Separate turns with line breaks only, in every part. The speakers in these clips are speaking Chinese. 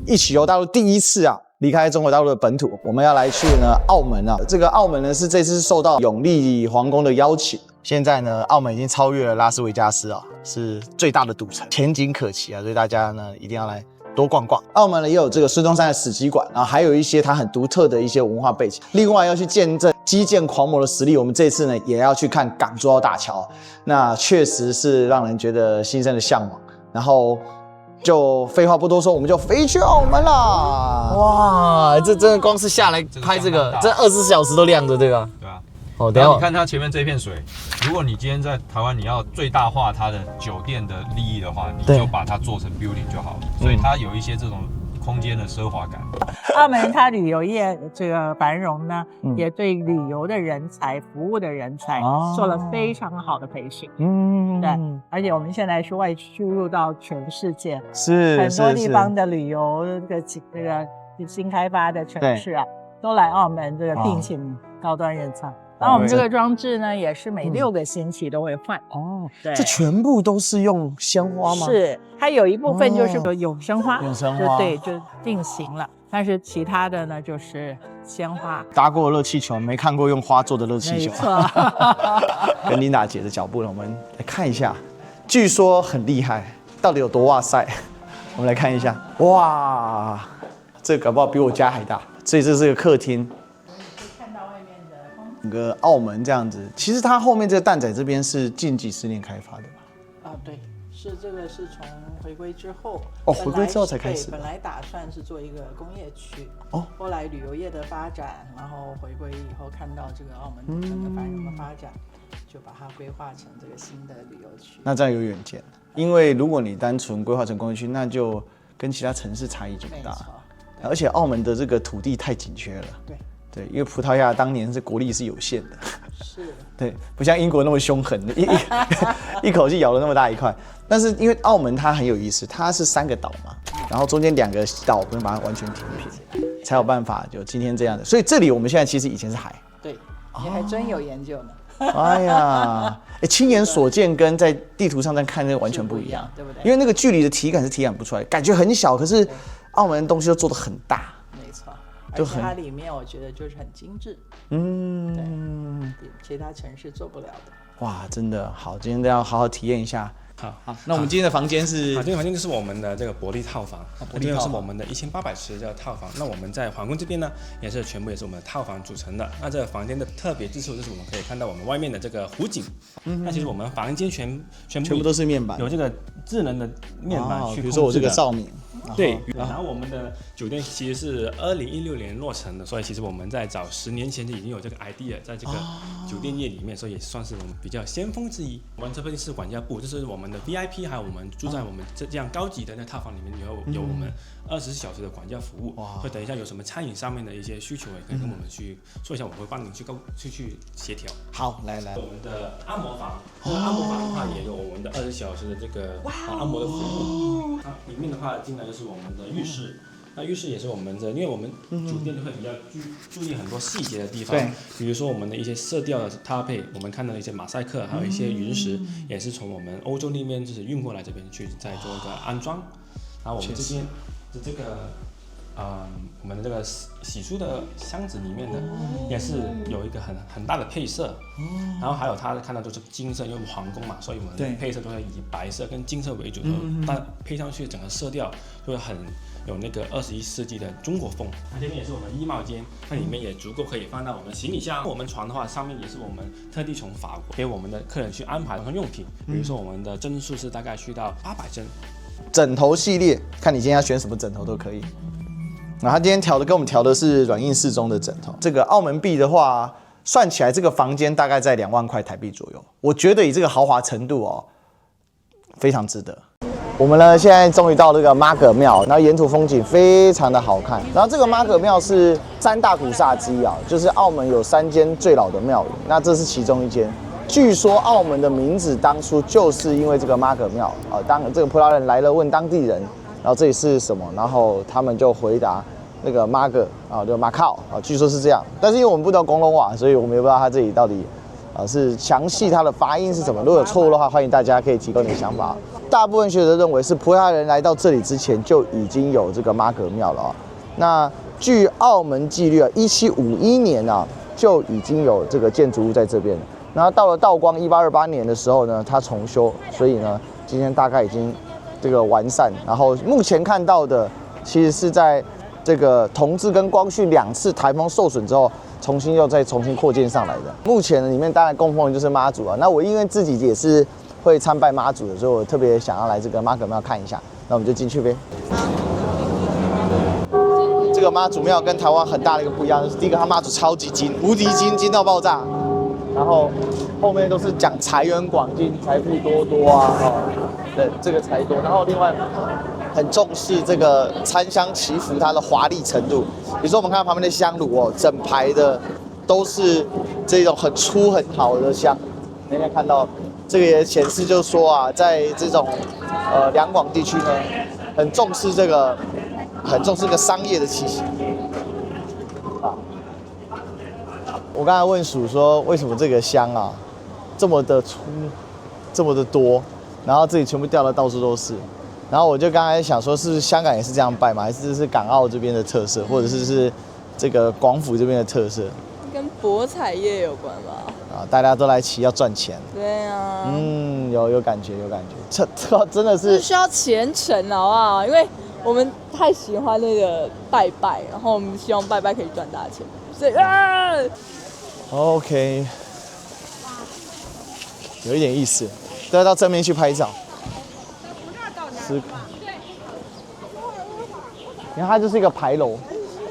一起游大陸第一次啊，離開中國大陸的本土，我們要來去呢澳門啊。這個澳門呢是這次受到永利皇宮的邀請。現在呢，澳門已經超越了拉斯維加斯啊，是最大的賭城，前景可期啊，所以大家呢一定要來多逛逛。澳門呢也有這個孫中山的史跡館，然後還有一些它很獨特的一些文化背景。另外要去見證基建狂魔的實力，我們這次呢也要去看港珠澳大橋，那確實是讓人覺得心生的向往。然後。就廢話不多說，我們就飛去澳門啦！哇，這真的光是下來拍這個，這24小時都亮着，對吧？
对啊。
哦，等一下
你看它前面這片水，如果你今天在台灣，你要最大化它的酒店的利益的話，你就把它做成 building 就好了。所以它有一些这种空間的奢華感。
澳門它旅遊業這個繁榮呢，也對旅遊的人才、服務的人才做了非常好的培訓。對，而且我們現在是外輸入到全世界，是很多地方的旅遊這個新開發的城市啊，都來澳門這個聘請高端人才。然後我們這個裝置呢，也是每6個星期都會換。哦，對，
這全部都是用鮮花嗎？
是，它有一部分就是永生花，
永生花，
对，就定型了。但是其他的呢，就是鮮花。
搭過熱氣球，沒看過用花做的熱氣球。沒錯。跟琳達姐的腳步呢，我們來看一下，據說很厲害，到底有多哇塞？我們來看一下，哇，這個搞不好比我家還大。所以這是個客廳。整個澳門這樣子，其實它後面這個蛋仔這邊是近幾十年開發的吧？
對，這個是從回歸之後，
回歸之後才開始。
本來打算是做一個工業區，後來旅遊業的發展，然後回歸以後看到這個澳門整個繁榮的發展，就把它規劃成這個新的旅遊區。
那這樣有遠見，因為如果你單純規劃成工業區，那就跟其他城市差異就很大，而且澳門的這個土地太緊缺了。對，因為葡萄牙當年是國力是有限的，是，對，不像英國那麼兇狠，一口氣咬了那麼大一塊。但是因為澳門它很有意思，它是3個島嘛，然後中間2個島不能把它完全填平，才有辦法有今天這樣的。所以這裡我們現在其實以前是海，
對，你還真有研究呢。
哎呀，親眼所見跟在地圖上在看那個完全不一樣，对不对？因為那個距離的體感是體感不出來，感覺很小，可是澳門的東西都做得很大。
而且它裡面我覺得就是很精緻，對，其他城市做不了的。
哇，真的好，今天都要好好體驗一下。好，那我們今天的房間是，
这个房间就是我們的這個伯利套房，這邊是我們的1800尺的套房。那我們在皇宮這邊呢，也是全部也是我們的套房組成的。那這個房間的特別之處就是我們可以看到我們外面的這個湖景。那其實我們房間全部
都是面板，
有這個智能的面板去控制的。
比如說我這個照明。
對，然後我們的酒店其實是2016年落成的，所以其實我們在早10年前就已經有這個 idea 在這個酒店業裡面，所以也算是我們比較先鋒之一。我們這邊是管家部，這是我們的 VIP，還有我們住在我們這樣高級的那套房裡面，有我們24小時的管家服務。所以等一下有什麼餐飲上面的一些需求，也可以跟我們去說一下，我會幫你去協調。
好，來，
我們的按摩房，按摩房的話也有我們的24小時的這個按摩的服務。裡面的話進來就是我們的浴室，那浴室也是我們的，因為我們酒店都會比較注意很多細節的地方，比如說我們的一些色調的搭配，我們看到的一些馬賽克，還有一些雲石，也是從我們歐洲那邊就是運過來這邊去再做一個安裝。然後我們這邊的這個我們的這個洗漱的箱子裡面的也是有一個很大的配色，然後還有它看到就是金色，因為我們皇宮嘛，所以我們的配色都是以白色跟金色為主，但配上去整個色調就會很有那個21世紀的中國風。那這邊也是我們衣帽間，那裡面也足夠可以放到我們行李箱。我們床的話，上面也是我們特地從法國給我們的客人去安排用品，比如說我們的針數是大概去到800針。
枕頭系列，看你今天要選什麼枕頭都可以。然後他今天跟我們調的是軟硬適中的枕頭。這個澳門幣的話，算起來這個房間大概在2萬塊台幣左右。我覺得以這個豪華程度非常值得。我們呢現在終於到這個媽閣廟，然後沿途風景非常的好看。然後這個媽閣廟是3大古剎之一啊，就是澳門有3間最老的廟宇，那這是其中一間。據說澳門的名字當初就是因為這個媽閣廟當這個葡萄牙人來了問當地人，然後這裡是什麼，然後他們就回答那個馬哥啊，就馬靠啊，據說是這樣。但是因為我們不知道廣東話，所以我們也不知道他這裡到底是詳細它的發音是什麼。如果有錯誤的話，歡迎大家可以提供你的想法。大部分學者認為是葡萄牙人來到這裡之前就已經有這個馬哥廟了啊。那據澳門紀律啊，1751年啊就已經有這個建築物在這邊了。然後到了道光1828年的時候呢，它重修，所以呢，今天大概已經這個完善。然後目前看到的，其實是在這個同治跟光緒2次台風受損之後，重新擴建上來的。目前裡面當然供奉的就是媽祖啊。那我因為自己也是會參拜媽祖的，所以我特別想要來這個馬哥廟看一下。那我們就進去唄。這個媽祖廟跟台灣很大的一個不一樣，就是第一個，它媽祖超級精，無敵精，精到爆炸。然後後面都是講財源廣進、財富多多啊，對，這個財多。然後另外很重視這個參香祈福它的華麗程度。比如說我們看到旁邊的香爐哦，整排的都是這種很粗很好的香。大家看到這個也顯示就是說啊，在這種兩廣地區呢，很重視這個商業的氣息。我剛才問鼠說，為什麼這個香啊這麼的粗，這麼的多，然後這裡全部掉的到處都是，然後我就剛才想說，是香港也是這樣拜嗎？還是是港澳這邊的特色，或者是這個廣府這邊的特色？
跟博彩業有關吧？
啊，大家都來騎要賺錢。
對啊。
有感觉，这真的是
需要虔誠好不好？因為我們太喜歡那個拜拜，然後我們希望拜拜可以賺大錢，所以啊。
OK， 有一點意思，都要到正面去拍照。你看，它就是一個牌樓。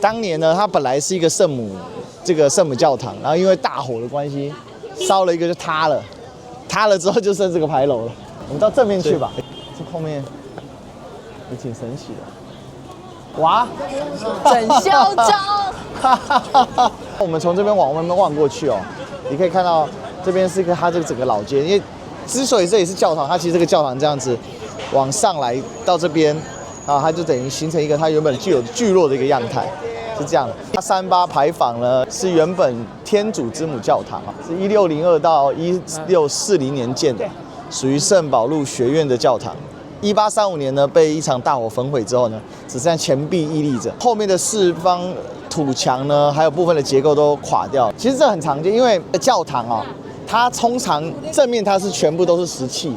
當年呢，它本來是一個聖母教堂，然後因為大火的關係，燒了一個就塌了，塌了之後就剩這個牌樓了。我們到正面去吧，這後面也挺神奇的。哇，
整囂張。
我們從這邊往外面望過去哦，你可以看到這邊是它這個整個老街，因為之所以這裡是教堂，它其實這個教堂這樣子往上來到這邊啊，它就等於形成一個它原本具有聚落的一個樣態，是這樣的。它38牌坊呢是原本天主之母教堂啊，是1602到1640年建的，屬於聖保祿學院的教堂。1835年呢被一場大火焚毀之後呢，只剩下前壁屹立着，後面的四方土牆呢，還有部分的結構都垮掉。其實這很常見，因為教堂啊，它通常正面它是全部都是石砌的，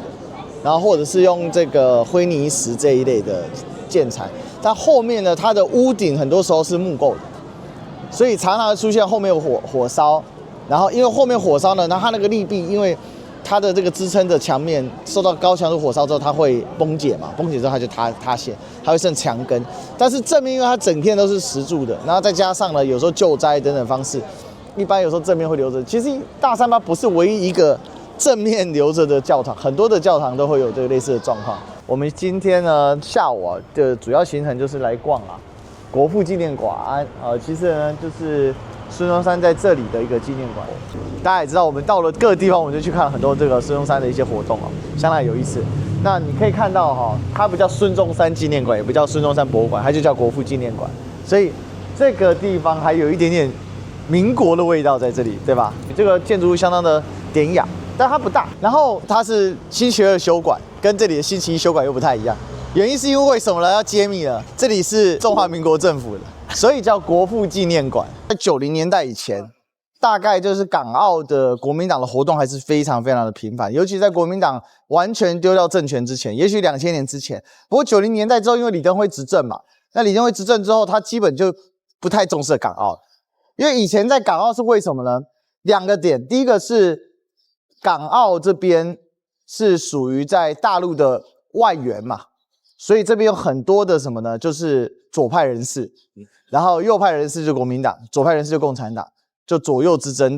然后或者是用這個灰泥石這一類的建材，但後面呢，它的屋頂很多時候是木構的，所以常常會出現後面有火燒，然後因為後面火燒呢，然後它那個立壁因為它的這個支撐的牆面受到高強度火燒之後，它會崩解嘛，崩解之後它就塌陷，它會剩牆根。但是正面因為它整片都是石柱的，然後再加上呢，有時候救災等等方式，一般有時候正面會留着。其實大三巴不是唯一一個正面留着的教堂，很多的教堂都會有這個類似的狀況。我們今天呢下午的主要行程就是來逛國父紀念館其實呢就是孫中山在這裡的一個紀念館。大家也知道，我們到了各個地方，我們就去看很多這個孫中山的一些活動相當有意思。那你可以看到它不叫孫中山紀念館，也不叫孫中山博物館，它就叫國父紀念館。所以這個地方還有一點點民國的味道在這裡，對吧？這個建築物相當的典雅，但它不大。然後它是星期二休館，跟這裡的星期一休館又不太一樣。原因是因為什麼呢？要揭秘了，這裡是中華民國政府的，所以叫國父紀念館。在90年代以前，大概就是港澳的國民黨的活動還是非常非常的頻繁，尤其在國民黨完全丟掉政權之前，也許2000年之前。不過90年代之後，因為李登輝執政嘛，那李登輝執政之後，他基本就不太重視港澳了。因為以前在港澳是為什麼呢？兩個點，第一個是港澳這邊是屬於在大陸的外緣嘛，所以這邊有很多的什麼呢？就是左派人士，然後右派人士就國民黨，左派人士就共產党。就左右之爭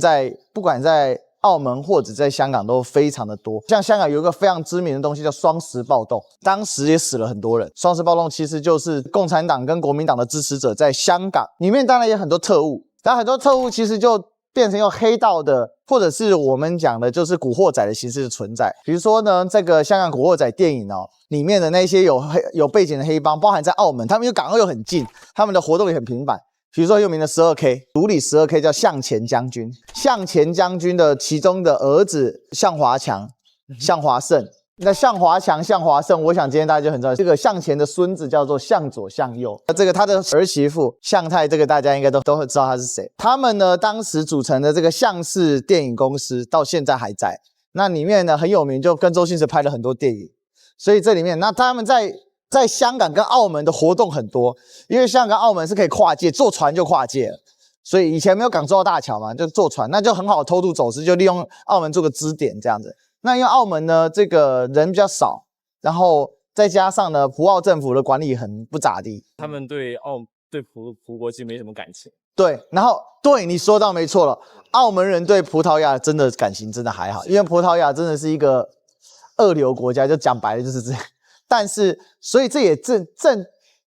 不管在澳門或者在香港都非常的多。像香港有一個非常知名的東西叫雙十暴動，當時也死了很多人。雙十暴動其實就是共產黨跟國民黨的支持者在香港裡面，當然也很多特務，但很多特務其實就變成用黑道的，或者是我們講的就是古惑仔的形式的存在。比如說呢，這個香港古惑仔電影哦，裡面的那些有背景的黑幫，包含在澳門，他們又港澳又很近，他們的活动也很频繁。比如说很有名的 12K， 独立 12K 叫向前将軍，向前将軍的其中的兒子向華強、向華勝。那向華強、向華勝，我想今天大家就很知道，這個向前的孫子叫做向左、向右。那這個他的兒媳婦向太，這個大家應該都會知道他是誰。他們呢，當時組成的這個向氏電影公司到現在還在。那裡面呢很有名，就跟周星馳拍了很多電影。所以這裡面，那他們在香港跟澳門的活動很多，因為香港跟澳門是可以跨界，坐船就跨界了。所以以前没有港珠澳大橋嘛，就坐船，那就很好偷渡走私，就利用澳門做個支點這樣子。那因為澳門呢，這個人比較少，然後再加上呢，葡澳政府的管理很不咋地，
他們对葡國其實沒什麼感情。
對，然後對你說到沒錯了，澳門人對葡萄牙真的感情真的還好，因為葡萄牙真的是一個二流國家，就講白了就是這樣。但是，所以這也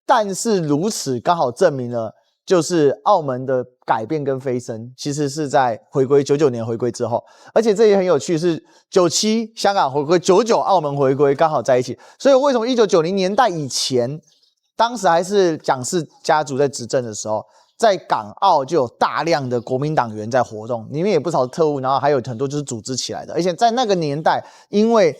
但是如此剛好證明了。就是澳門的改變跟飛升，其實是在回歸99年回歸之後，而且這也很有趣，是97香港回歸，99澳門回歸剛好在一起。所以為什麼1990年代以前，當時還是蔣氏家族在執政的時候，在港澳就有大量的國民黨員在活動，裡面也不少特務，然後還有很多就是組織起來的。而且在那個年代，因為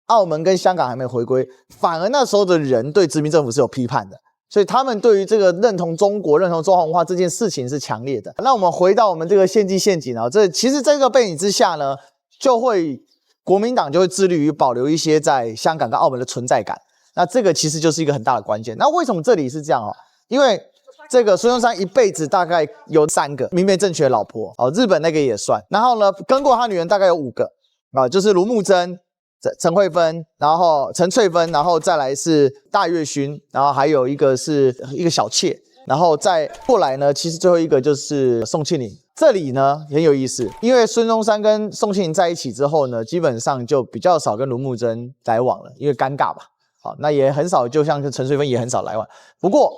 澳門跟香港還沒回歸，反而那時候的人對殖民政府是有批判的。所以他們對於這個認同中國、認同中華文化這件事情是強烈的。那我們回到我們這個獻祭陷阱啊，其實在這個背景之下呢，國民黨就會致力於保留一些在香港跟澳門的存在感。那這個其實就是一個很大的關鍵。那為什麼這裡是這樣啊？因為這個孫中山一輩子大概有3個明媒正娶的老婆哦，日本那個也算。然後呢，跟過他女人大概有5個啊，就是盧慕貞、陳慧芬，然後陳翠芬，然後再來是大月薰，然後還有一個是一個小妾，然後再過來呢，其實最後一個就是宋慶齡。這裡呢很有意思，因為孫中山跟宋慶齡在一起之後呢，基本上就比較少跟盧慕貞來往了，因為尷尬吧。好，那也很少，就像陳翠芬也很少來往。不過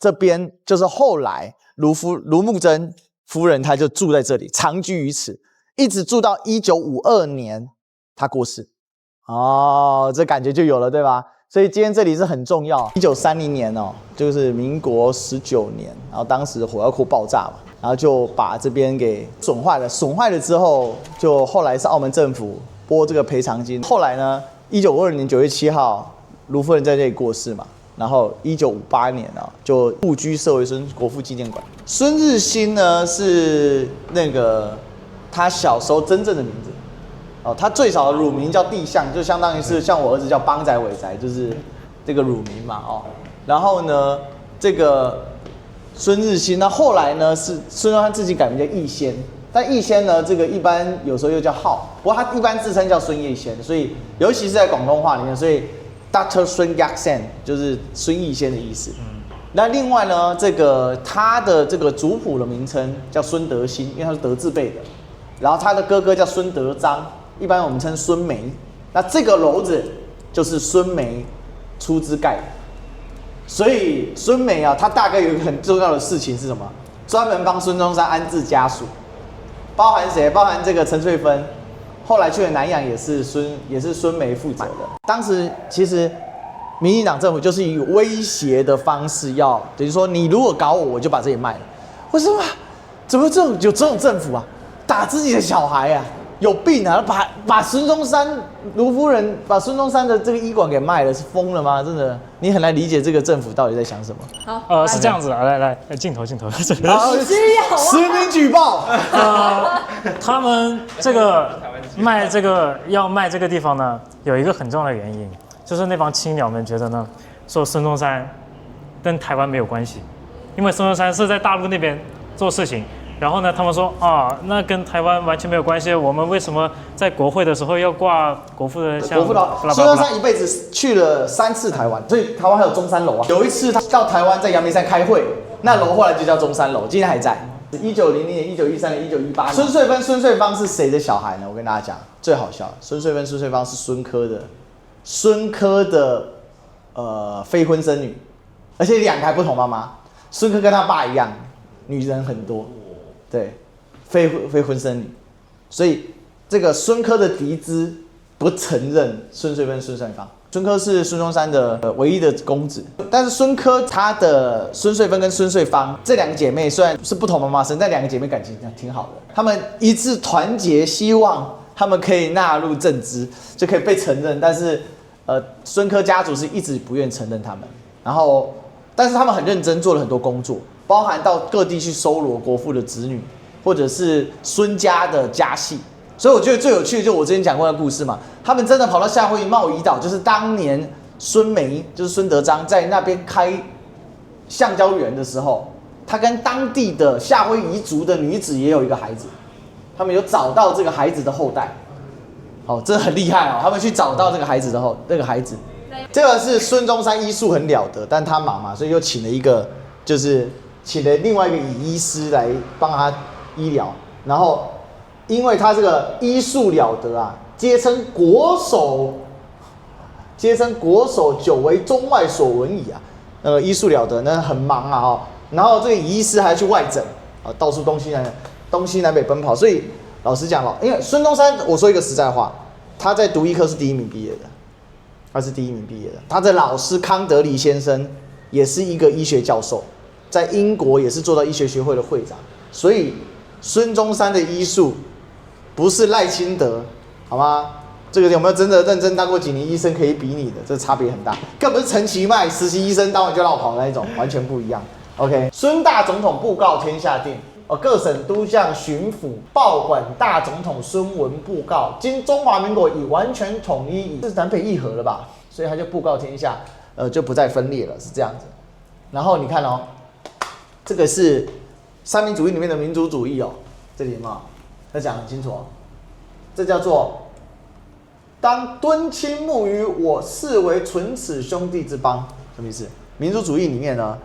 這邊就是後來盧慕貞夫人，她就住在這裡，長居於此，一直住到1952年。他過世，哦，這感覺就有了，對吧？所以今天這裡是很重要。1930年哦，就是民國19年，然後當時火藥庫爆炸嘛，然后就把這邊給損壞了。損壞了之後，就後來是澳門政府撥這個賠償金。後來呢，1952年9月7號，盧夫人在這裡過世嘛，然後1958年啊，就故居設為國父紀念館。孫日興呢是那個他小時候真正的名字。哦，他最早的乳名叫帝象，就相當於是像我兒子叫邦仔、偉仔，就是這個乳名嘛，哦。然後呢，這個孫日興，那後來呢是孫中山自己改名叫逸仙，但逸仙呢，這個一般有時候又叫號，不過他一般自稱叫孫逸仙，所以尤其是在廣東話裡面，所以 Dr. 孫逸仙就是孫逸仙的意思。那另外呢，這個他的這個族譜的名稱叫孫德興，因為他是德字輩的，然後他的哥哥叫孫德章。一般我們稱孫梅，那這個樓子就是孫梅出資蓋的，所以孫梅啊，他大概有一個很重要的事情是什麼？專門幫孫中山安置家屬，包含誰？包含這個陳翠芬，後來去了南洋也是孫梅負責的。當時其實民進黨政府就是以威脅的方式要，等於說你如果搞我，我就把這裡賣了。為什麼？怎麼有這種政府啊？打自己的小孩啊？有病啊！把孫中山盧夫人把孫中山的這個醫館給賣了，是瘋了嗎？真的，你很難理解這個政府到底在想什麼。
好，是這樣子的，來，鏡頭，
需要啊！
實名舉報。
他們這個要賣這個地方呢，有一個很重要的原因，就是那幫青鳥們覺得呢，說孫中山跟台灣沒有關係，因為孫中山是在大陸那邊做事情。然後呢，他們說啊，那跟台灣完全沒有關係。我們為什麼在國會的時候要掛國父的像？國父的
孫中山一輩子去了3次台灣，所以台灣還有中山樓啊。有一次他到台灣在陽明山開會，那樓後來就叫中山樓，今天還在。1900年、1913年、1918年。孫翠芳是誰的小孩呢？我跟大家講，最好笑。孫翠芳是孫科的非婚生女，而且2個還不同媽媽。孫科跟他爸一樣，女人很多。對，非婚生女，所以這個孫科的嫡支不承認孫穗芬、孫善芳。孫科是孫中山的唯一的公子，但是孫科他的孫穗芬跟孫穗芳這兩個姐妹雖然是不同媽媽生，但兩個姐妹感情挺好的，她們一致團結，希望她們可以納入正支，就可以被承認。但是孫科家族是一直不願承認他們，然後但是他們很認真做了很多工作，包含到各地去搜羅國父的子女，或者是孫家的家系。所以我覺得最有趣的就是我之前講過的故事嘛，他們真的跑到夏威夷茂宜島，就是當年孫梅，就是孫德章在那邊開橡膠園的時候，他跟當地的夏威夷族的女子也有一個孩子，他們有找到這個孩子的後代，哦，這很厲害哦，他們去找到這個孩子的孩子，這個是孫中山醫術很了得，但他忙嘛，所以又請了一個，就是請了另外一個醫師來幫他醫療，然後。因為他這個醫術了得啊，皆稱國手，久為中外所聞矣啊。醫術了得，那很忙啊哦。然後這個醫師還去外診啊，到處東西南北奔跑。所以老實講了，因為孫中山，我說一個實在話，他在讀醫科是第1名畢業的，他的老師康德黎先生也是一個醫學教授，在英國也是做到醫學學會的會長，所以孫中山的醫術。不是賴清德，好嗎？這個有沒有真的認真當過幾年醫生可以比擬的？這差別很大，更不是陳其邁實習醫生當完就落跑的那一種，完全不一樣。OK， 孫大總統布告天下定，各省都將巡撫報管大總統孫文布告，今中華民國已完全統一矣，這是南北議和了吧？所以他就布告天下，就不再分裂了，是這樣子。然後你看哦，這個是三民主義裡面的民族主義哦，這裡有沒有？他講得很清楚哦，這叫做當敦親睦於我，視為唇齒兄弟之邦，什麼意思？民族主義裡面呢，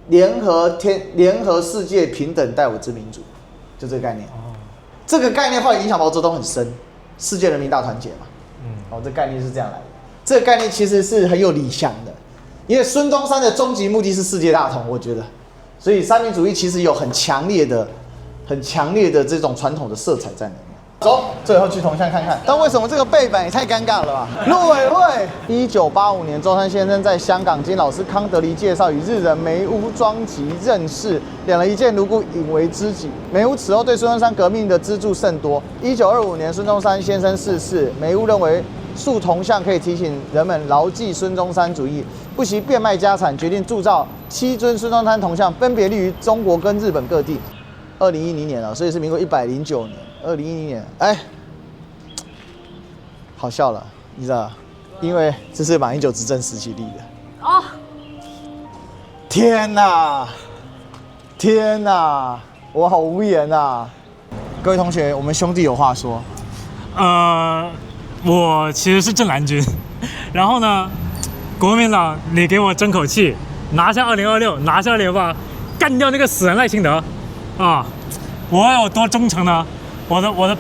聯合世界平等待我之民主，就這個概念。這個概念後來影響毛澤東很深，世界人民大團結嘛。這個概念是這樣來的。這個概念其實是很有理想的，因為孫中山的終極目的是世界大同，我覺得，所以三民主義其實有很強烈的這種傳統的色彩在裡面。走，最後去銅像看看。但為什麼這個背板也太尷尬了吧？陸委會，1985年，中山先生在香港經老師康德黎介紹，與日人梅屋莊吉認識，兩人一見如故，引為知己。梅屋此後對孫中山革命的資助甚多。1925年，孫中山先生逝世，梅屋認為塑銅像可以提醒人們牢記孫中山主義，不惜變賣家產，決定鑄造7尊孫中山銅像，分別立於中國跟日本各地。2010年了，所以是民國109年。2010年，好笑了，你知道？因為這是馬英九執政時期立的。哦，天哪，我好無言啊！各位同學，我們兄弟有話說。
我其實是正藍軍，然後呢，國民黨，你給我爭口氣，拿下2026，拿下228，幹掉那個死人賴清德啊！我有多忠誠呢？我的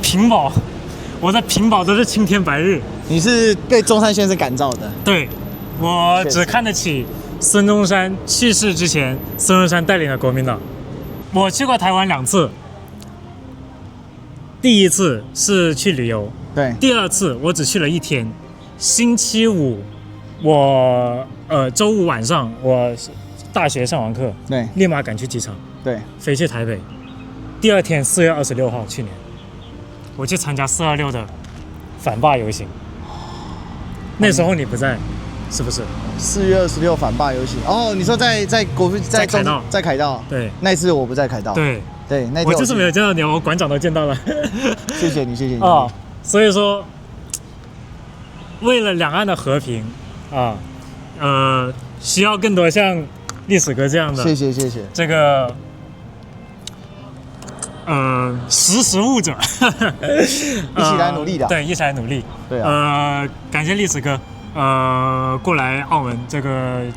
屏保都是青天白日。
你是被中山先生感召的？
对，我只看得起孫中山去世之前，孙中山帶領的國民黨。我去過台灣2次，第一次是去旅遊，
對，
第二次我只去了1天。星期五，我周五晚上我大學上完課，
對，
立馬趕去機場，
對，飛
去台北。第二天4月26號，去年我去參加426的反罷遊行，那時候你不在，是不是
？4月26反罷遊行，哦，你說在凱道，
對，
那一次我不在凱道，
對，
那天
我就是沒有見到你，我館長都見到了，
謝謝你
啊，所以說為了兩岸的和平啊，需要更多像歷史哥這樣的，
謝謝
這個。識時務者，
一起來努力的，
對，一起來努力。
對啊，
感謝歷史哥，過來澳門這個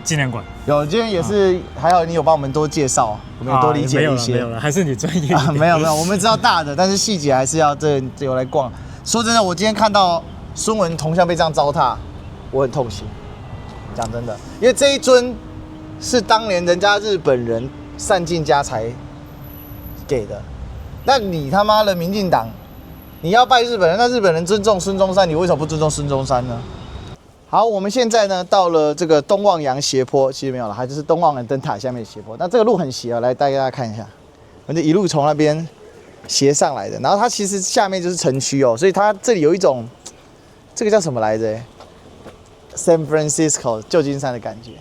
紀念館。
有，今天也是還好，你有幫我們多介紹，我們也多理解一些。
沒有了，還是你專業。
沒有，我們知道大的，但是細節還是要這有來逛。說真的，我今天看到孫文銅像被這樣糟蹋，我很痛心。講真的，因為這一尊是當年人家日本人散盡家財給的。那你他媽的民進黨，你要拜日本人，那日本人尊重孫中山，你為什麼不尊重孫中山呢？好，我們現在呢到了這個東望洋斜坡，其實沒有了，它就是東望洋燈塔下面的斜坡。那這個路很斜哦，來帶給大家看一下，我們就一路從那邊斜上來的。然後它其實下面就是城區哦，所以它這裡有一種這個叫什麼來着 ？San Francisco 舊金山的感覺。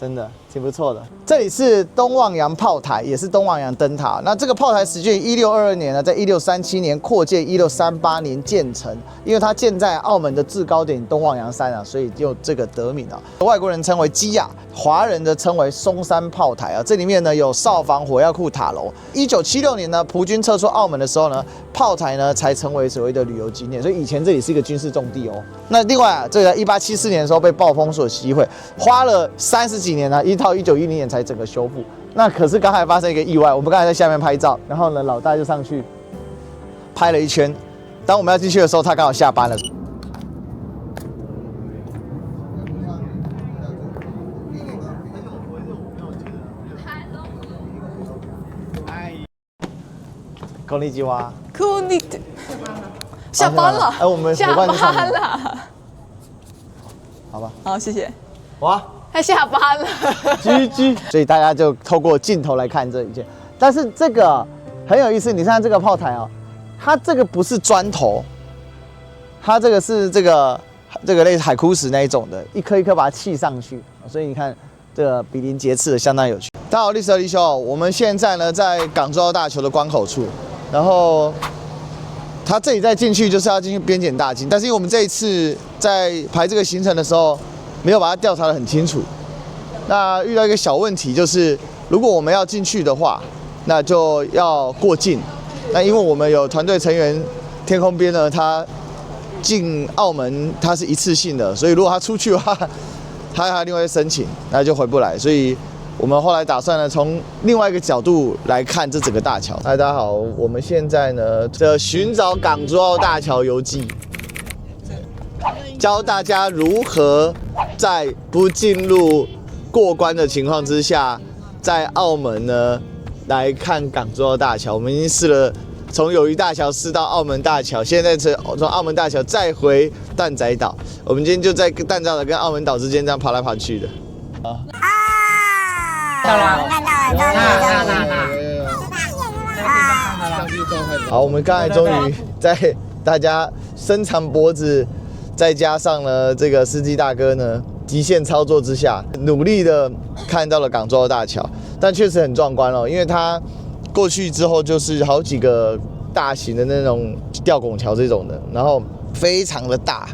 真的挺不錯的。這裡是東望洋炮台，也是東望洋燈塔。那這個炮台始建於1622年呢，在1637年擴建，1638年建成。因為它建在澳門的制高點東望洋山啊，所以就這個得名啊。外國人稱為基亞，華人的稱為松山炮台啊。這裡面呢有哨房、火藥庫、塔樓。1976年呢，葡軍撤出澳門的時候呢，炮台呢才成為所謂的旅遊景點。所以以前這裡是一個軍事重地哦。那另外啊，這個1874年的時候被暴風所擊毀，花了30幾年呢，一到1910年才整個修復。那可是剛才發生一個意外，我們剛才在下面拍照，然後呢，老大就上去拍了一圈。當我們要進去的時候，他剛好下班了。こんにちは。
こんにちは。下班了。
哎，我们
下班了。
好吧。
好，謝謝。
哇。
他下班了
，GG， 所以大家就透過鏡頭來看這一切。但是這個很有意思，你看這個炮台哦，它這個不是磚頭，它這個是這個類似海枯石那一種的，一顆一顆把它砌上去，所以你看這個比鄰截刺的相當有趣。大家好，歷史和李修，我們現在呢在港珠澳大橋的關口處，然後它這裡再進去就是要進去邊檢大廳，但是因為我們這一次在排這個行程的時候，沒有把它調查得很清楚，那遇到一個小問題，就是如果我們要進去的話，那就要過境。那因為我們有團隊成員，天空編呢，他進澳門他是一次性的，所以如果他出去的話，他還另外申請，那就回不來。所以我們後來打算呢，從另外一個角度來看這整個大橋。嗨，大家好，我們現在呢的尋找港珠澳大橋遊記，教大家如何在不進入過關的情況之下，在澳門呢來看港珠澳大橋。我們已經試了從友誼大橋試到澳門大橋，現在從澳門大橋再回蛋仔島。我們今天就在蛋仔島跟澳門島之間這樣跑來跑去的。到了，看到了，好，我們剛才終於在大家伸長脖子，再加上呢，這個司機大哥呢，極限操作之下，努力的看到了港珠澳大橋，但確實很壯觀哦，因為它過去之後就是好幾個大型的那種吊拱橋這種的，然後非常的大，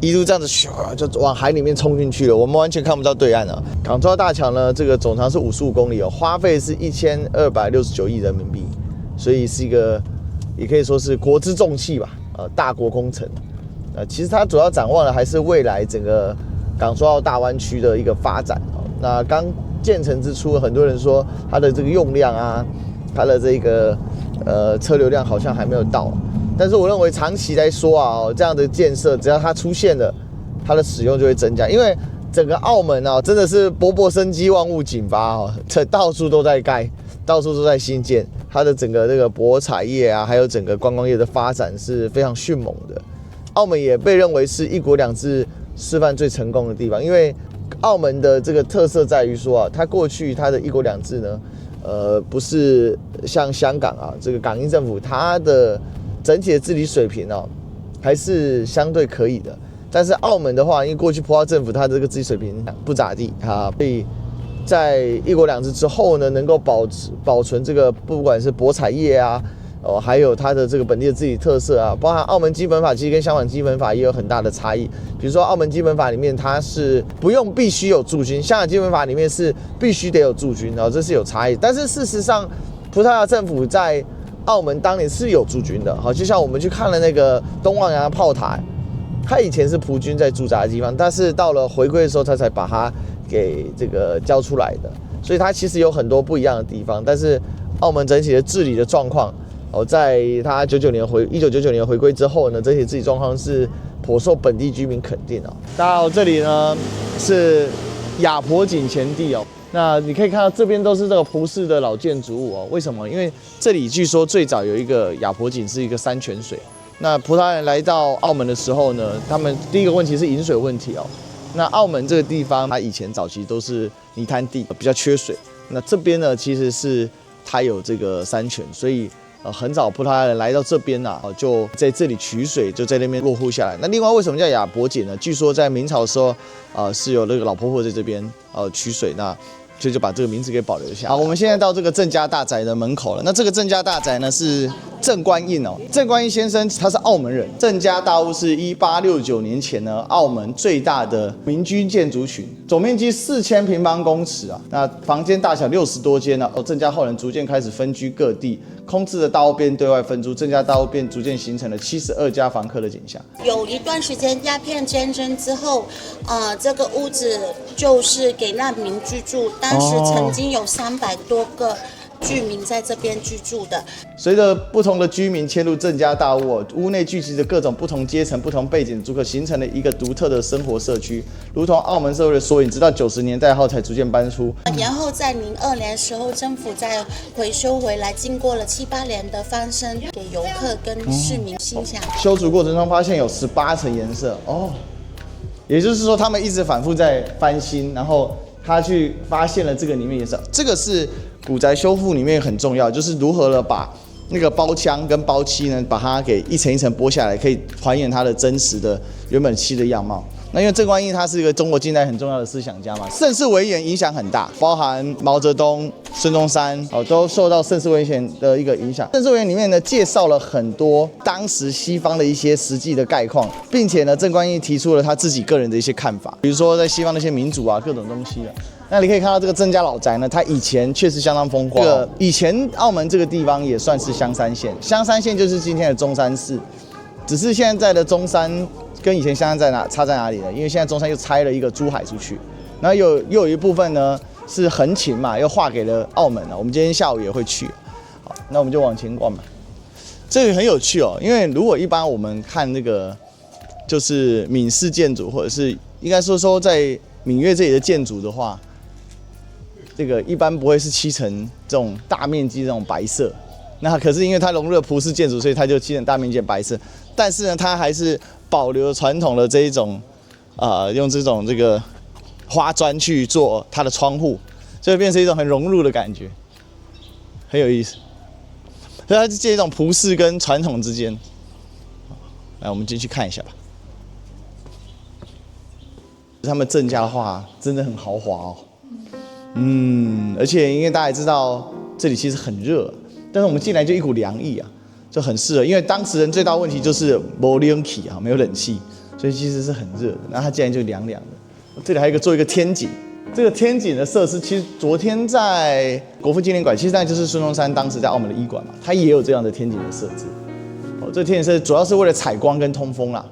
一路這樣子咻就往海裡面衝進去了，我們完全看不到對岸了。港珠澳大橋呢，這個總長是55公里哦，花費是1269億人民幣，所以是一個也可以說是國之重器吧，大國工程。其實它主要展望的還是未來整個港珠澳大灣區的一個發展。那剛建成之初，很多人說它的這個用量啊，它的這個車流量好像還沒有到。但是我認為長期來說啊，這樣的建設只要它出現了，它的使用就會增加。因為整個澳門啊，真的是勃勃生機，萬物緊發哦，這到處都在蓋，到處都在新建。它的整個這個博彩業啊，還有整個觀光業的發展是非常迅猛的。澳門也被認為是一國兩制示範最成功的地方，因為澳門的這個特色在於說啊，它過去它的一國兩制呢，不是像香港啊，這個港英政府它的整體的治理水平啊，還是相對可以的。但是澳門的話，因為過去葡萄牙政府它的這個治理水平不咋地啊，所以在一國兩制之後呢，能夠保存這個不管是博彩業啊。還有它的這個本地的自己特色啊，包含澳門基本法其實跟香港基本法也有很大的差異。比如說澳門基本法裡面它是必須有駐軍，香港基本法裡面是必須得有駐軍，然後這是有差異。但是事實上，葡萄牙政府在澳門當年是有駐軍的，好，就像我們去看了那個東望洋炮台，它以前是葡軍在駐紮的地方，但是到了回歸的時候，它才把它給這個交出來的。所以它其實有很多不一樣的地方，但是澳門整體的治理的狀況。在他1999年回歸之後呢，整體治理狀況是頗受本地居民肯定哦。大家好，這裡呢是亞婆井前地哦。那你可以看到這邊都是這個葡式的老建築物哦。為什麼？因為這裡據說最早有一個亞婆井，是一個山泉水。那葡萄牙人來到澳門的時候呢，他們第一個問題是飲水問題哦。那澳門這個地方，它以前早期都是泥灘地，比較缺水。那這邊呢，其實是它有這個山泉，所以很早葡萄牙人來到這邊啊，就在這裡取水，就在那邊落戶下來。那另外為什麼叫亞婆井呢？據說在明朝的時候，是有那個老婆婆在這邊取水，那所以就把這個名字給保留下來。好，我們現在到這個鄭家大宅的門口了。那這個鄭家大宅呢是鄭觀應哦，鄭觀應先生他是澳門人。鄭家大屋是1869年前呢澳門最大的民居建築群，總面積4000平方公尺啊。那房間大小60多間呢。鄭家後人逐漸開始分居各地，空置的大屋便对外分租，鄭家大屋便逐漸形成了72家房客的景象。
有一段时间鴉片战争之后，这个屋子就是給難民居住。當時曾經有300多個居民在這邊居住的。
隨着不同的居民遷入鄭家大屋，屋內聚集着各種不同階層、不同背景的租客，形成了一個獨特的生活社區，如同澳門社會的縮影。直到90年代後才逐漸搬出。
然後在02年的時候，政府再回收回來，經過了7、8年的翻新，給遊客跟市民欣賞。
修築過程中發現有18層顏色哦，也就是說他們一直反覆在翻新，然後他去發現了這個裡面顏色。這個是古宅修復裡面很重要，就是如何了把那個包漿跟包漆呢，把它給一層一層剝下來，可以還原它的真實的原本漆的樣貌。那因為鄭觀應他是一個中國近代很重要的思想家嘛，盛世危言影響很大，包含毛澤東、孫中山都受到盛世危言的一個影響。盛世危言裡面呢，介紹了很多當時西方的一些實際的概況，並且呢，鄭觀應提出了他自己個人的一些看法，比如說在西方那些民主啊，各種東西的。那你可以看到這個鄭家老宅呢，它以前確實相當風光。以前澳門這個地方也算是香山縣，香山縣就是今天的中山市，只是現在的中山跟以前香山差在哪裡呢？因為現在中山又拆了一個珠海出去，然後又有一部分呢是橫琴嘛，又劃給了澳門了。我們今天下午也會去。好，那我們就往前逛吧。這個很有趣哦，因為如果一般我們看那個就是閩式建築，或者是應該說在閩粵這裡的建築的話，這個一般不會是漆成這種大面積這種白色。那可是因為它融入了葡式建築，所以它就漆成大面積的白色。但是呢，它還是保留傳統的這一種，用這種這個花磚去做它的窗戶，所以變成一種很融入的感覺，很有意思。所以它是介一種葡式跟傳統之間。來，我們進去看一下吧。他們鄭家的話真的很豪華哦。而且因為大家也知道這裡其實很熱，但是我們進來就一股涼意啊。就很適合，因為當時人最大問題就是沒冷氣啊，沒有冷氣，所以其實是很熱的。然後它竟然就涼涼的。這裡還有一個做一個天井，這個天井的設施其實昨天在國父紀念館，其實那就是孫中山當時在澳門的醫館嘛，它也有這樣的天井的設置。這個天井設置主要是為了採光跟通風啦。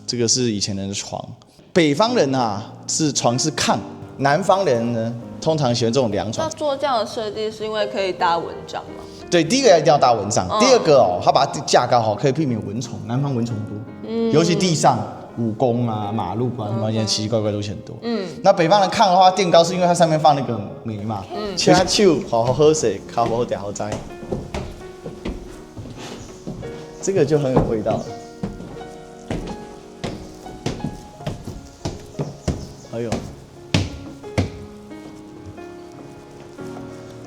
這個是以前人的床，北方人啊是床是炕，南方人呢通常喜歡這種涼床。
那做這樣的設計是因為可以搭蚊帳嗎？
對，第一個一定要搭蚊帳，第二個哦，它把它架高好，可以避免蚊蟲。南方蚊蟲多，尤其地上、武功啊、馬路啊，什麼現在奇奇怪怪東西很多。那北方的炕的話，墊高是因為它上面放那個煤嘛，其他手好好喝水，好好點好摘，這個就很有味道了。哎呦，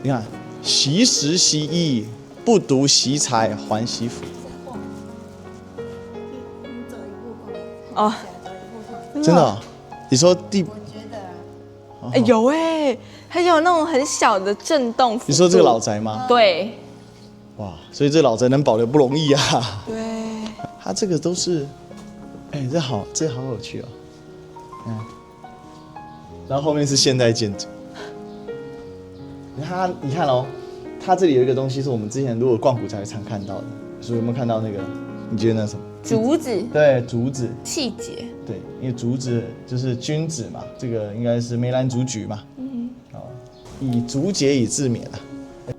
你看。惜時惜衣，不獨惜財還惜福。
哦，
真的、哦？你說地？
有哎，還有那種很小的震動。
你說這個老宅嗎？
對。
哇，所以這個老宅能保留不容易啊。
對。
它這個都是，這好有趣哦。然後後面是現代建築。你看哦，它這裡有一個東西是我們之前如果逛古宅常看到的，所以有沒有看到那個？你覺得那什麼？
竹子。對，
竹子。
氣節。對，
因為竹子就是君子嘛，這個應該是梅蘭竹菊嘛。以竹節以自勉啊。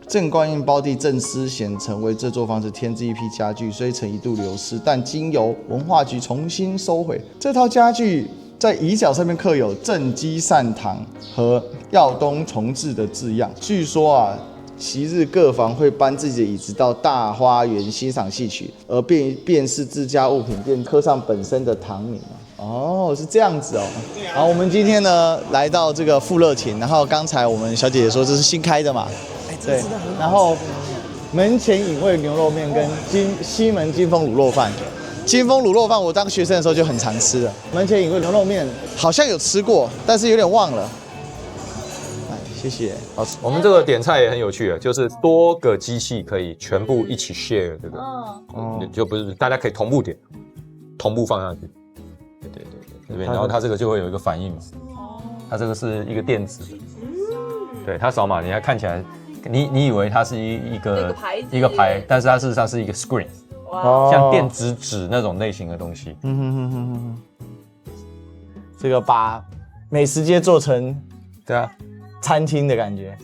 鄭觀應胞弟鄭思賢成為這座房子添置一批家具，雖曾一度流失，但經由文化局重新收回。這套家具在椅腳上面刻有正基善堂和耀東重治的字樣。據說啊，昔日各房會搬自己的椅子到大花園欣賞戲曲，而便是自家物品便刻上本身的堂名。哦，是这樣子哦。好，我們今天呢來到這個富樂亭，然後剛才我們小姐姐說這是新開的嘛，對，然後門前隱味牛肉麵跟西門金峰滷肉飯。金峰滷肉飯我當學生的時候就很常吃了，門前隱味牛肉麵好像有吃過，但是有點忘了。哎，謝謝。
好，我們这個點菜也很有趣的，就是多個機器可以全部一起 share 這個，就不是大家可以同步點，同步放下去。对，這邊，然後它這個就會有一個反應嘛。它這個是一個電子的，對，它掃碼，你還看起來，你以為它是一個牌，但是它事實上是一個 screen， 像電子紙那種類型的東西。
這個把美食街做成
對啊
餐廳的感覺。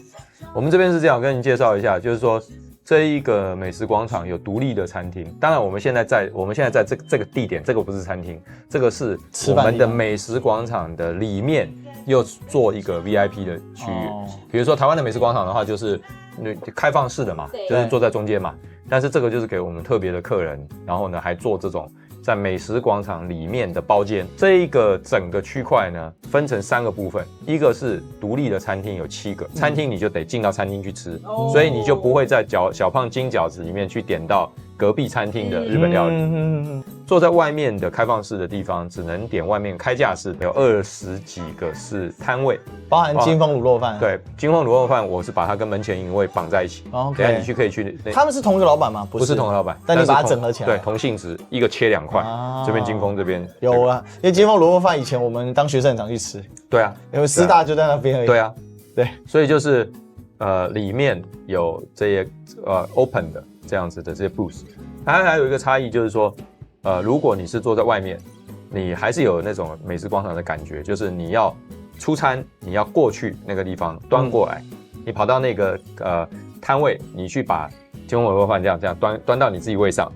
我們這邊是這樣，我跟你介紹一下，就是說這一個美食廣場有獨立的餐廳。當然，我們現在在這個地點，這個不是餐廳，這個是我們的美食廣場的裡面又做一個 VIP 的區域。比如說台灣的美食廣場的話，就是開放式的嘛，就是坐在中間嘛。但是這個就是給我們特別的客人，然後呢還做這種在美食廣場裡面的包間。這一個整個區塊呢分成3個部分，一個是獨立的餐廳，有7個餐廳，你就得進到餐廳去吃，所以你就不會在小胖金餃子裡面去點到隔壁餐廳的日本料理。坐在外面的開放式的地方，只能點外面開架式，有20幾個是攤位，
包含金峰滷肉飯。
對，金峰滷肉飯我是把它跟門前隱味綁在一起。等下你可以去。
他們是同一個老闆嗎？
不是同一個老闆，
但你把它整合起来。
對，同性質，一个切2塊，這邊金峰，這邊
有啊。因為金峰滷肉飯以前我們當學生很常去吃。對啊，因為師大就在那邊而已。
對啊，對，所以就是裡面有這些open 的這樣子的這些 booth。它還有一個差異就是說，如果你是坐在外面，你還是有那種美食廣場的感覺，就是你要出餐，你要過去那個地方端過來，你跑到那個攤位，你去把金峰滷肉飯這樣端到你自己位上，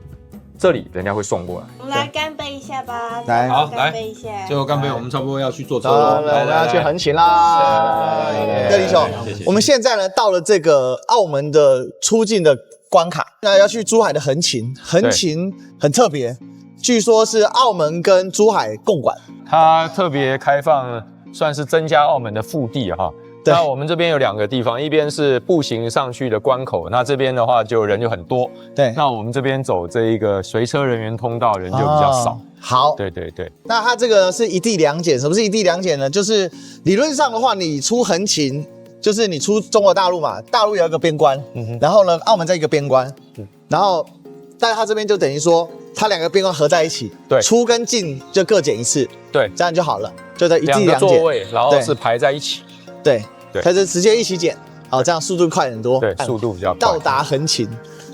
這裡人家會送過來。
我們來乾杯一下吧。
來，
好，
乾杯一下。
最後乾杯，我們差不多要去坐車了，
我們要去橫琴啦。各位弟兄，我們現在呢到了這個澳門的出境的關卡，那要去珠海的橫琴。橫琴很特別，據說是澳門跟珠海共管，
它特別開放，算是增加澳門的腹地哈。那我們這邊有2個地方，一邊是步行上去的關口，那這邊的話人就很多。對，那我們這邊走這一個隨車人員通道，人就比較少。好，對。
那它這個是一地兩檢，什麼是一地兩檢呢？就是理論上的話，你出橫琴，就是你出中國大陸嘛，大陸有一個邊關，然後呢，澳門在一個邊關，然後但它這邊就等於說，它2個邊關合在一起，對，出跟進就各檢一次，對，這樣就好了，就在一地兩檢。2個座位，然後是排在一起。對，它就直接一起剪，好，這樣速度快很多。對，速度比較快。到達橫琴，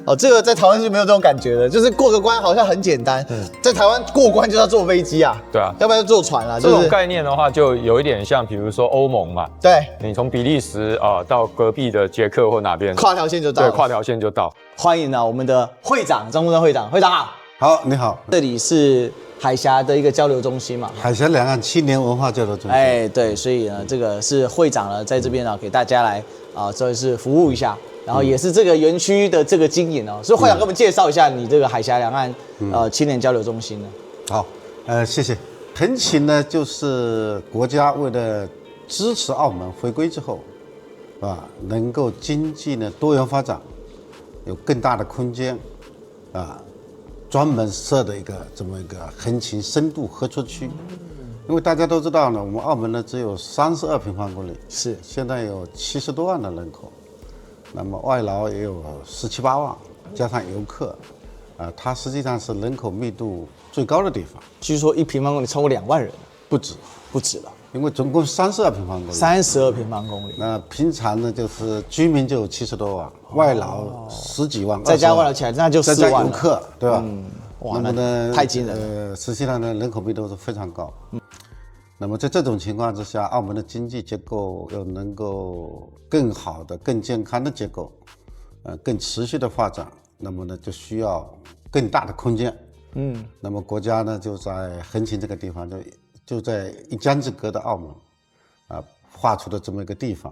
哦，這個在台灣是沒有這種感覺的，就是過個關好像很簡單。在台灣過關就要坐飛機啊，對啊，要不然就坐船啦。這種概念的話，就有一點像，比如說歐盟嘛。對，你從比利時到隔壁的捷克或哪邊，跨條線就到。對，跨條線就到。歡迎我們的會長張木正會長，會長好。好，你好。這裡是海峽的一個交流中心嘛，海峽兩岸青年文化交流中心。哎，對，所以呢，這個是會長呢在這邊給大家來算是服務一下，然後也是這個園區的這個經營哦。所以會長給我們介紹一下你這個海峽兩岸青年交流中心呢。好，謝謝。橫琴呢，就是國家為了支持澳門回歸之後，能夠經濟呢多元發展，有更大的空間，專門設的這麼一個橫琴深度合作區，因為大家都知道呢，我們澳門呢只有32平方公里，是現在有70多萬的人口，那麼外勞也有17、18萬，加上遊客，它實際上是人口密度最高的地方。據說1平方公里超過2萬人，不止了，因為總共32平方公里，32平方公里。那平常呢就是居民就有70多萬。外勞10幾萬，再加外勞起來，那就4萬了。遊客，對吧？哇，那麼呢，太驚人了。實際上呢，人口密度是非常高。那麼在這種情況之下，澳門的經濟結構又能夠更好的、更健康的結構，更持續的發展，那麼呢，就需要更大的空間。那麼國家呢，就在橫琴這個地方就
就在一江之隔的澳門畫出的這麼一個地方，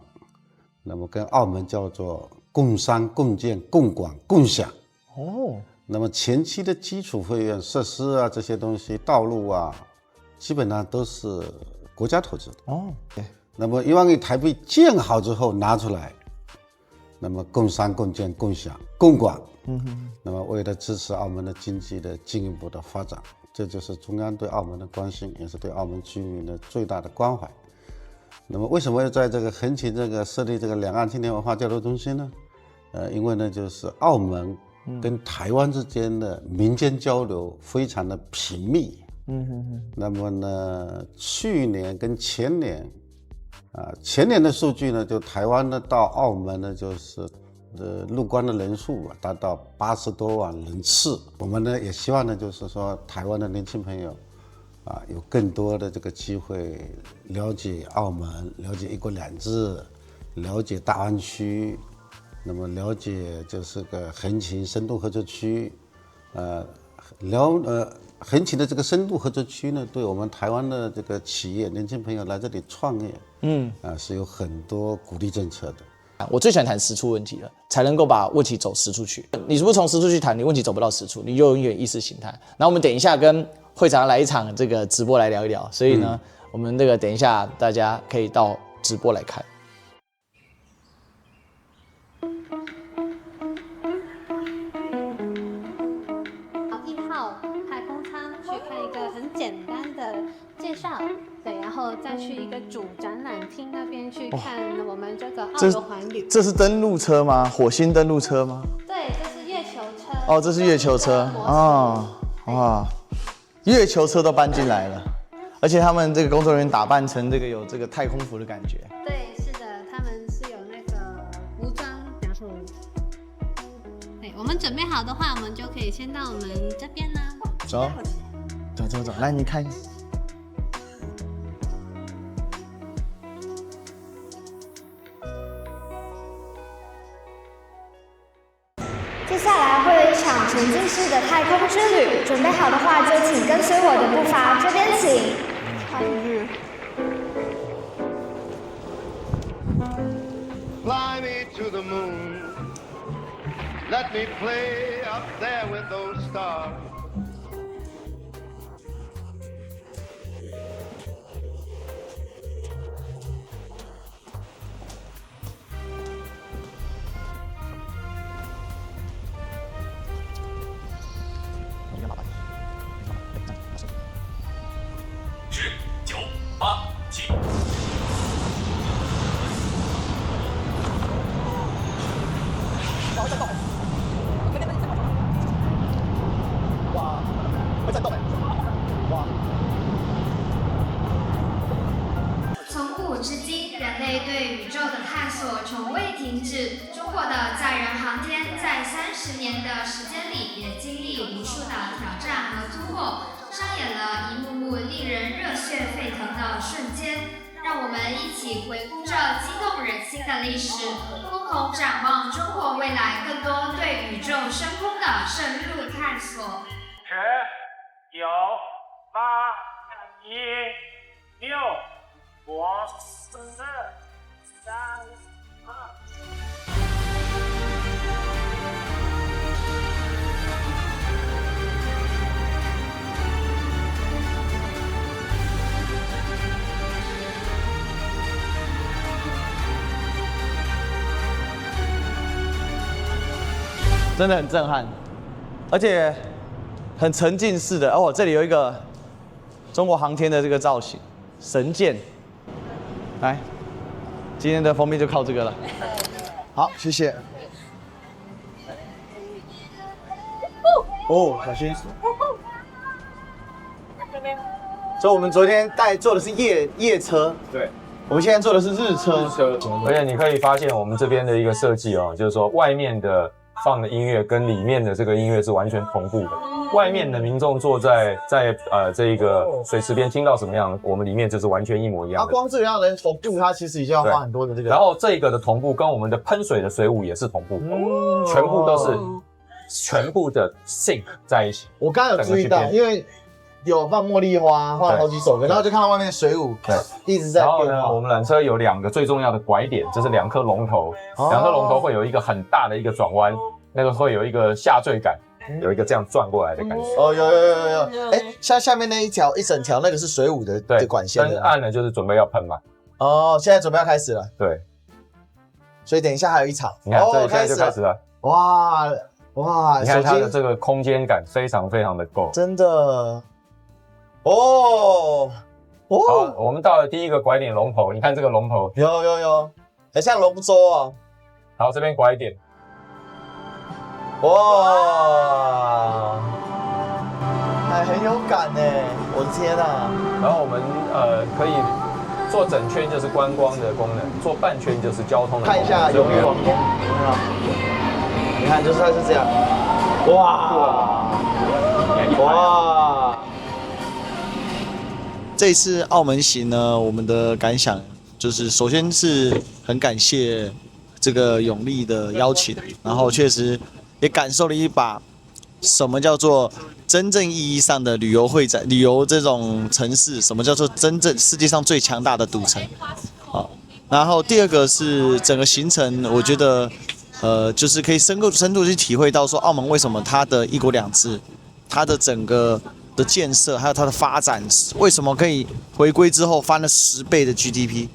那麼跟澳門叫做共商、共建、共管、共享。那麼前期的基礎費用、設施啊這些東西，道路啊，基本上都是國家投資的。
對。
那麼1萬億台幣建好之後拿出來，那麼共商、共建、共享、共管。那麼為了支持澳门的經濟的進一步的發展，這就是中央對澳門的關心，也是对澳門居民的最大的關懷。那麼為什麼要在這個橫琴設立這個兩岸青年文化交流中心呢？因為呢，就是澳門跟台灣之間的民間交流非常的頻密。那麼呢，去年跟前年，前年的數據呢，就台灣呢到澳門呢就是入關的人數達到80多萬人次。我們呢也希望呢，就是說台灣的年輕朋友有更多的这個機會了解澳門，了解一國兩制，了解大灣區，那麼了解就是個橫琴深度合作區，橫琴的這個深度合作區呢，對我們台灣的這個企業年輕朋友來這裡創業，是有很多鼓勵政策的。
我最喜歡談實處問題了，才能夠把問題走實處去。你如果從實處去談，你問題走不到實處，你就永遠意識形態。然後我們等一下跟會長來一場這個直播來聊一聊，所以呢，我們這個等一下大家可以到直播來看。
1號太空艙去看一個很簡單的介紹，對，然後再去一個主展覽廳那邊去看我們這個澳遊環旅。這是登陸車嗎？火星登陸車嗎？對，這是月球車。哦，這是月球車啊！哇，月球車都搬進來了，而且他們這個工作人員打扮成這個有這個太空服的感覺。对，是的，他們是有那個服裝，然後，对，我們準備好的話，我們就可以先到我們這邊呢。走，走，來你看。
接下來會有一場沉浸式的太空之旅，準備好的話就請跟隨我的步伐，這邊請。Fly me to the moon, let me play up there with those stars.
从古至今，人类对宇宙的探索从未停止。中國的載人航天在30年的時間裡，也經歷無數的挑戰和突破，上演了一幕幕令人熱血沸騰的瞬間。讓我們一起回顧着激動人心的歷史，共同展望中國未來更多對宇宙深空的深入探索。10、9、8、7、6、5、4、3、2。
真的很震撼，而且很沉浸式的哦。这裡有一個中國航天的這個造型，神劍。來，今天的封面就靠這個了。好，謝謝。哦，小心。所以我們昨天坐的是夜車，對。我們現在坐的是日車。
而且你可以發現我們這邊的一個設計哦，就是說外面的放的音樂跟裡面的這個音樂是完全同步的。外面的民眾坐在這一個水池邊聽到什麼樣，我們裡面就是完全一模一樣的。
光這個樣的人同步，它其實已經要花很多的這個。
然後這個的同步跟我們的噴水的水舞也是同步，全部都是全部的 sync 在一起。
我剛剛有注意到，因為有放茉莉花，放了好幾首歌，然後就看到外面的水舞，
对，
一直在变化。
然後呢，我們纜車有2個最重要的拐點，就是2顆龍頭，2顆龍頭會有一個很大的一個轉彎，那個會有一個下墜感，有一個這樣轉過來的感覺。
哦，有，哎，下面那一整條那個是水舞的管線，
燈暗了就是準備要噴嘛。
哦，現在準備要開始了。
對，
所以等一下還有一場，
你看這現在就開始了。
哇，
你看它的這個空間感非常非常的夠，
真的。哦，
好，我們到了第一個拐點龍頭，你看這個龍頭，
有，很像龍舟啊。
好，這邊拐點，
哇，还很有感呢，我的天啊！
然後我們可以做整圈就是觀光的功能，做半圈就是交通的功能。
看一下永利皇宮，你看，就是它是這樣，哇！這一次澳門行呢，我們的感想就是，首先是很感謝這個永利的邀請，然後確實也感受了一把什麼叫做真正意義上的旅遊會展、旅遊這種城市，什麼叫做真正世界上最強大的賭城。好，然後第二個是整個行程，我覺得就是可以深度去體會到說澳門為什麼它的一國兩制，它的整個的建設還有它的發展，為什麼可以回歸之後翻了10倍的 GDP？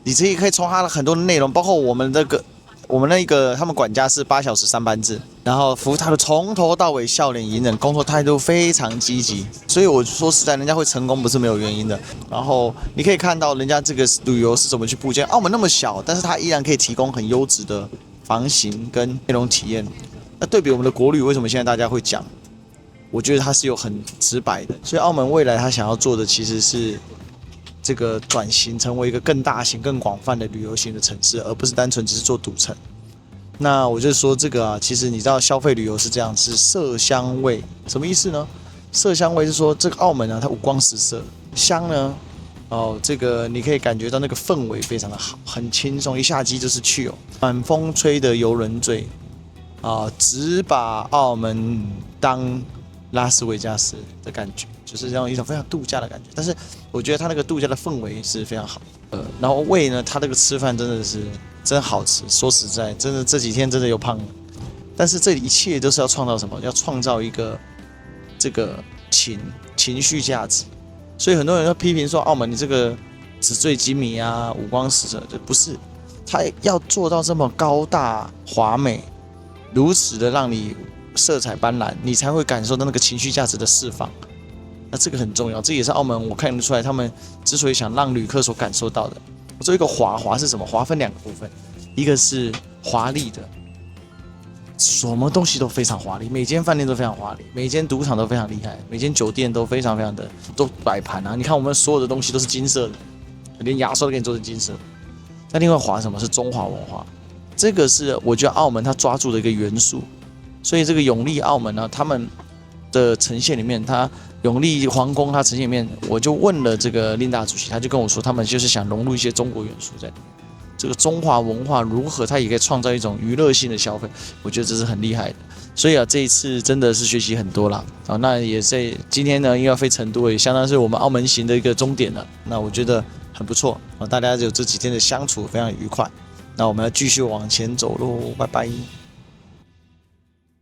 你可以從它的很多的內容，包括我們那個他們管家是8小時3班制，然後服務態度從頭到尾笑臉迎人，工作態度非常積極，所以我說實在，人家會成功不是沒有原因的。然後你可以看到人家這個旅遊是怎麼去布建，澳門那麼小，但是它依然可以提供很優質的房型跟內容體驗。那對比我們的國旅，為什麼現在大家會講？我覺得它是有很直白的，所以澳門未來它想要做的其實是這個轉型成為一個更大型、更廣泛的旅遊型的城市，而不是單純只是做賭城。那我就說這個啊，其實你知道消費旅遊是這樣，是色香味，什麼意思呢？色香味是說這個澳門啊，它五光十色，香呢，這個你可以感覺到那個氛圍非常的好，很輕鬆，一下機就是去哦，晚風吹得遊人醉啊，只把澳門當拉斯維加斯的感覺，就是這樣一種非常度假的感覺。但是我覺得它那個度假的氛圍是非常好。然後胃呢，它那個吃飯真的是真好吃。說實在，真的這幾天真的有胖了。但是這一切都是要創造什麼？要創造一個這個情緒價值。所以很多人都批評說，澳門你這個紙醉金迷啊，五光十色，這不是。它要做到這麼高大華美，如此的讓你色彩斑斕，你才會感受到那個情緒價值的釋放。那這個很重要，這也是澳門我看得出來他們之所以想讓旅客所感受到的。我做一個華是什麼？華分2個部分，一個是華麗的，什麼東西都非常華麗，每間飯店都非常華麗，每間賭場都非常厲害，每間酒店都非常非常的都擺盤啊！你看我們所有的東西都是金色的，連牙刷都給你做成金色的。那另外華什麼？是中華文化，這個是我覺得澳門它抓住的一個元素。所以這個永利澳門呢，他們的呈現裡面，它永利皇宮它呈現裡面，我就問了這個琳達主席，他就跟我說，他們就是想融入一些中國元素在裡面。這個中華文化如何，它也可以創造一種娛樂性的消費，我覺得這是很厲害的。所以啊，這一次真的是學習很多啦。啊，那也是今天呢，因為要飛成都，也相當是我們澳門行的一個終點了。那我覺得很不錯啊，大家有這幾天的相處非常愉快。那我們要繼續往前走嘍，拜拜。